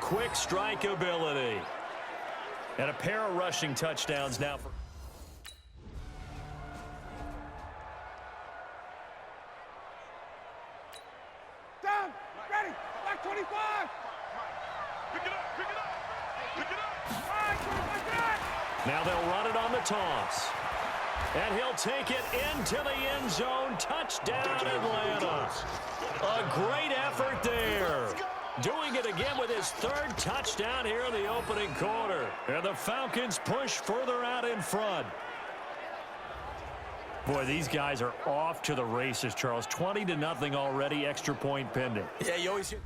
quick strike ability. And a pair of rushing touchdowns now for... Down, ready, back 25. Pick it up, pick it up, pick it up. All right, now they'll run it on the toss. And he'll take it into the end zone. Touchdown, Atlanta. A great effort there. Doing it again with his third touchdown here in the opening quarter. And the Falcons push further out in front. Boy, these guys are off to the races, Charles. 20-0 already, extra point pending. Yeah, you always hear...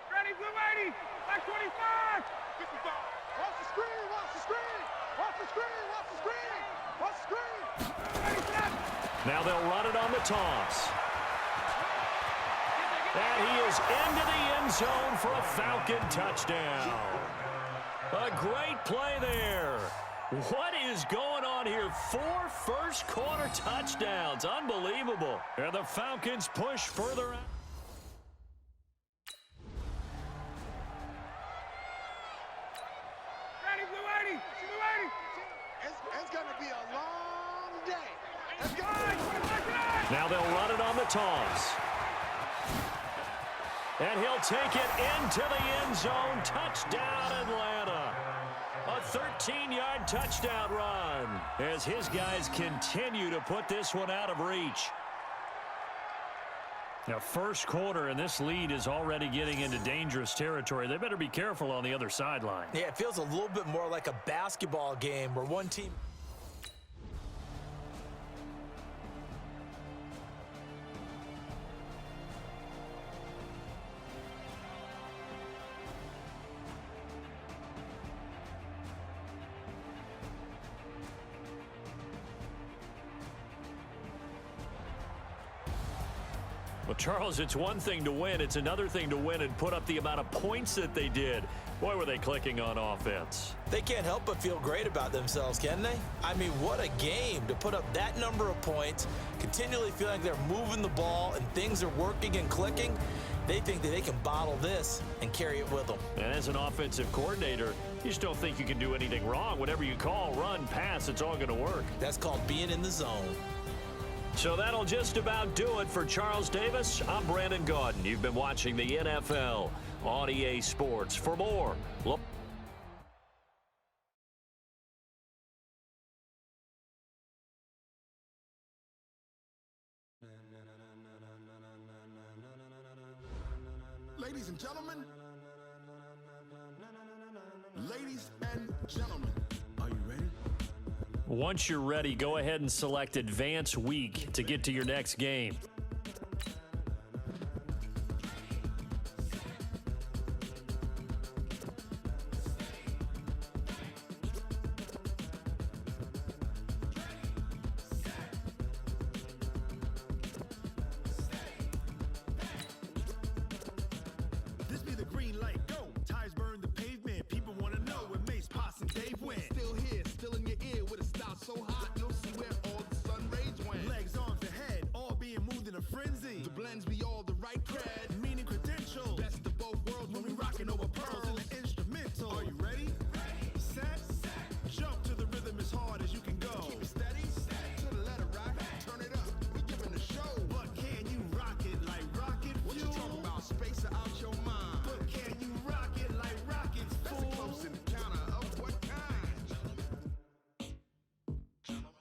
Ready, blue 80, back 25. 55. Watch the screen, watch the screen. Watch the screen, watch the screen. Watch the screen. Ready, set. Now they'll run it on the toss. And he is into the end zone for a Falcon touchdown. A great play there. What is going on here? 4 first-quarter touchdowns. Unbelievable. And the Falcons push further out. Ready, blue 80, blue 80. It's going to be a long day. Let's go. Now they'll run it on the toss. And he'll take it into the end zone. Touchdown, Atlanta. A 13-yard touchdown run as his guys continue to put this one out of reach. Now, first quarter, and this lead is already getting into dangerous territory. They better be careful on the other sideline. Yeah, it feels a little bit more like a basketball game where one team... Well, Charles, it's one thing to win. It's another thing to win and put up the amount of points that they did. Boy, were they clicking on offense. They can't help but feel great about themselves, can they? I mean, what a game to put up that number of points, continually feeling like they're moving the ball and things are working and clicking. They think that they can bottle this and carry it with them. And as an offensive coordinator, you just don't think you can do anything wrong. Whatever you call, run, pass, it's all going to work. That's called being in the zone. So that'll just about do it for Charles Davis. I'm Brandon Gaudin. You've been watching the NFL on EA Sports. For more, look. Ladies and gentlemen, are you ready? Once you're ready, go ahead and select Advance Week to get to your next game. This be the green light, go. Tires burn the pavement. People want to know where Mace, Poss, and Dave went. Still here, still in your ear with a style so hot, you'll see where all the sun rays went. Legs, arms, and head, all being moved in a frenzy. The blends be all the right cred, meaning credentials. Best of both worlds when we rockin' over pearls in the instrumental. Are you ready? Set, jump to the rhythm as hard as you can go. Keep it steady, to the letter rock, turn it up. We giving a show. But can you rock it like rocket fuel? What you talking about? Space out your mind. But can you rock it like rockets, fool? That's a close encounter of what kind? Gentlemen.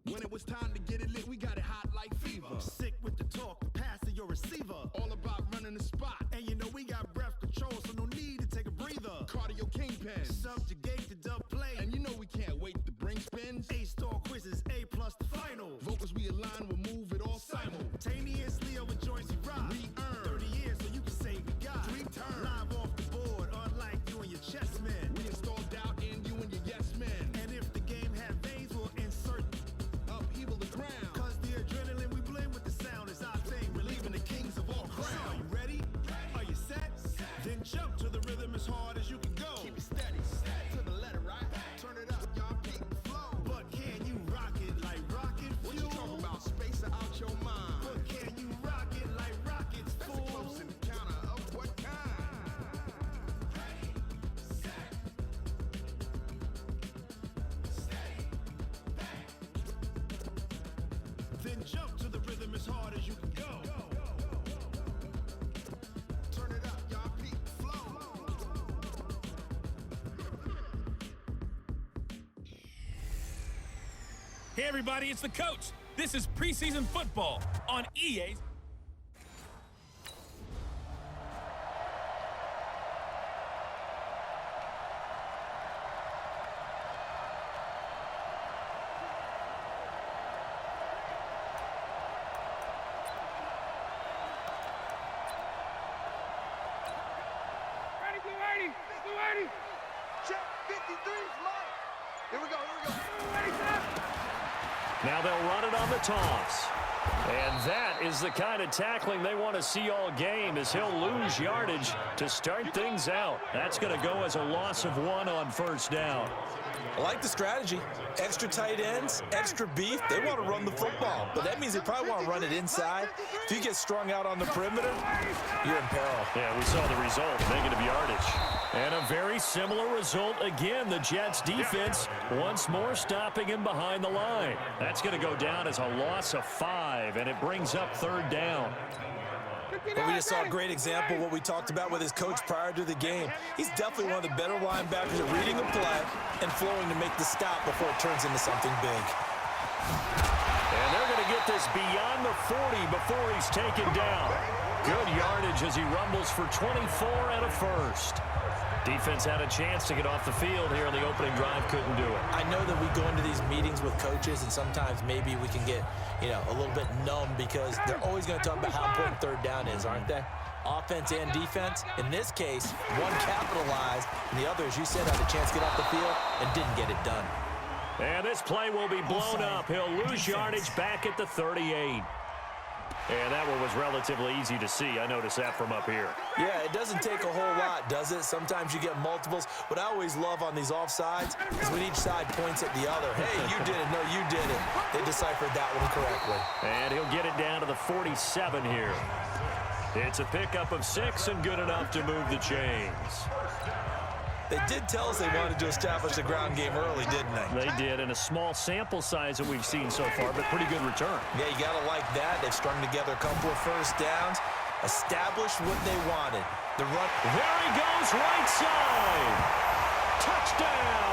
When it was time to get it lit, we got it hot like fever. Sick with the talk, pass to your receiver. All about running the spot. And you know we got breath control, so no need to take a breather. Cardio kingpin, subjugate the dub play. And you know we can't wait to bring spins. A-star quizzes, A+ the final. Vocals we align, we'll move it all simultaneously over joints we rock. We earn 30 years, so you can say we got 3 turns. Live off the board, unlike you and your chess men. We install doubt in you and your yes men. And if the game had veins, we'll insert upheaval the ground. Cause the adrenaline we blend with the sound is our thing, relieving the kings of all crowns. So are you ready? Are you set? Then jump to the rhythm as hard as you can go. Keep it steady, to the letter right. Turn it up, y'all keep the flow. But can you rock it like rocket fuel? What you talking about? Space out Hey, everybody, it's the coach. This is preseason football on EA. Ready, blue 80. Blue 80. Check 53 is mine. Here we go. Blue 80, set. Now they'll run it on the toss. And that is the kind of tackling they want to see all game, as he'll lose yardage to start things out. That's going to go as a loss of 1 on first down. I like the strategy. Extra tight ends, extra beef. They want to run the football, but that means they probably want to run it inside. If you get strung out on the perimeter, you're in peril. Yeah, we saw the result, negative yardage. And a very similar result again. The Jets defense once more stopping him behind the line. That's going to go down as a loss of 5, and it brings up third down. But we just saw a great example of what we talked about with his coach prior to the game. He's definitely one of the better linebackers at reading a play and flowing to make the stop before it turns into something big. And they're going to get this beyond the 40 before he's taken down. Good yardage as he rumbles for 24 and a first. Defense had a chance to get off the field here in the opening drive, couldn't do it. I know that we go into these meetings with coaches, and sometimes maybe we can get, a little bit numb because they're always going to talk about how important third down is, aren't they? Offense and defense. In this case, one capitalized, and the other, as you said, had a chance to get off the field and didn't get it done. And this play will be blown up. He'll lose yardage back at the 38. And that one was relatively easy to see. I noticed that from up here. Yeah, it doesn't take a whole lot, does it? Sometimes you get multiples. What I always love on these offsides is when each side points at the other. Hey, you did it. No, you did it. They deciphered that one correctly. And he'll get it down to the 47 here. It's a pickup of 6 and good enough to move the chains. They did tell us they wanted to establish the ground game early, didn't they? They did, in a small sample size that we've seen so far, but pretty good return. Yeah, you got to like that. They've strung together a couple of first downs, established what they wanted. The run. There he goes, right side. Touchdown.